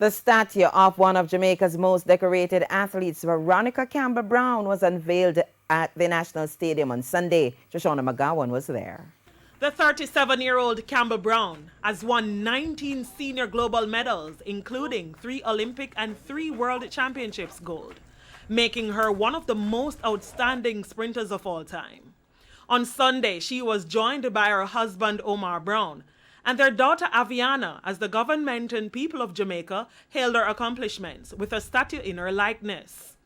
The statue of one of Jamaica's most decorated athletes, Veronica Campbell-Brown, was unveiled at the National Stadium on Sunday. Shoshana McGowan was there. The 37-year-old Campbell Brown has won 19 senior global medals, including 3 Olympic and 3 World Championships gold, making her one of the most outstanding sprinters of all time. On Sunday, she was joined by her husband Omar Brown and their daughter Aviana as the government and people of Jamaica hailed her accomplishments with a statue in her likeness.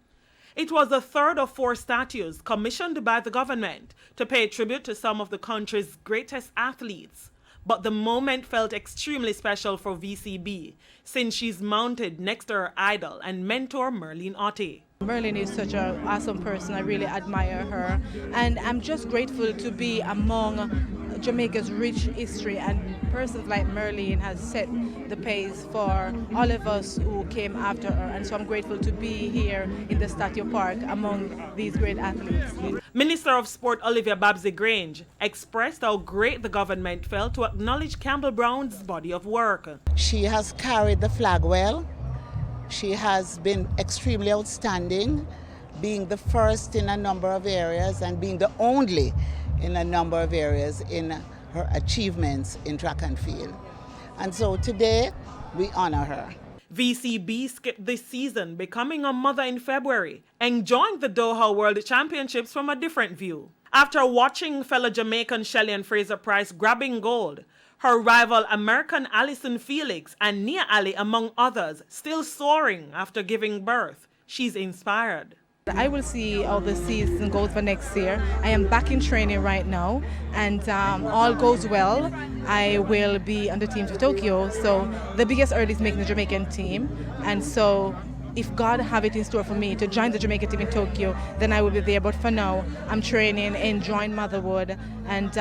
It was the third of 4 statues commissioned by the government to pay tribute to some of the country's greatest athletes. But the moment felt extremely special for VCB, since she's mounted next to her idol and mentor Merlene Ottey. Merlene is such an awesome person. I really admire her. And I'm just grateful to be among Jamaica's rich history, and persons like Merlene has set the pace for all of us who came after her. And so I'm grateful to be here in the Statue Park among these great athletes. Minister of Sport Olivia Babsy-Grange expressed how great the government felt to acknowledge Campbell Brown's body of work. She has carried the flag well. She has been extremely outstanding, being the first in a number of areas and being the only in a number of areas in her achievements in track and field. And so today, we honor her. VCB skipped this season, becoming a mother in February, enjoying the Doha World Championships from a different view. After watching fellow Jamaican Shelley and Fraser-Price grabbing gold, her rival American Allyson Felix and Nia Ali, among others, still soaring after giving birth, she's inspired. I will see how the season goes for next year. I am back in training right now, and all goes well, I will be on the team to Tokyo. So the biggest hurdle is making the Jamaican team, and so if God have it in store for me to join the Jamaican team in Tokyo, then I will be there. But for now, I'm training, enjoying motherhood, and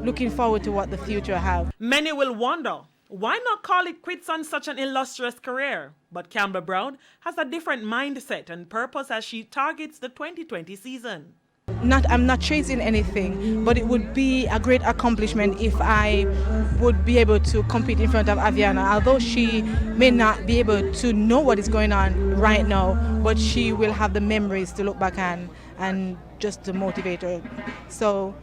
looking forward to what the future has. Many will wonder, why not call it quits on such an illustrious career? But Campbell Brown has a different mindset and purpose as she targets the 2020 season. I'm not chasing anything, but it would be a great accomplishment if I would be able to compete in front of Aviana. Although she may not be able to know what is going on right now, but she will have the memories to look back on and just to motivate her. So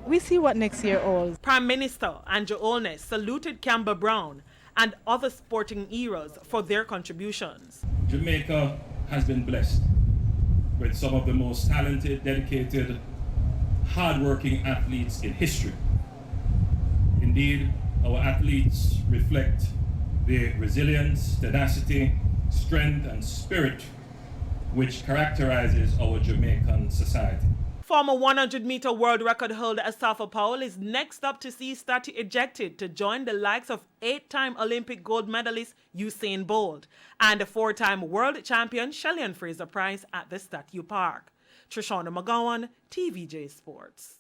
we see what next year holds. Prime Minister Andrew Holness saluted Campbell Brown and other sporting heroes for their contributions. Jamaica has been blessed with some of the most talented, dedicated, hard-working athletes in history. Indeed, our athletes reflect the resilience, tenacity, strength, and spirit which characterizes our Jamaican society. Former 100-meter world record holder Asafa Powell is next up to see statue ejected to join the likes of 8-time Olympic gold medalist Usain Bolt and 4-time world champion Shelley and Fraser-Price at the Statue Park. Shoshana McGowan, TVJ Sports.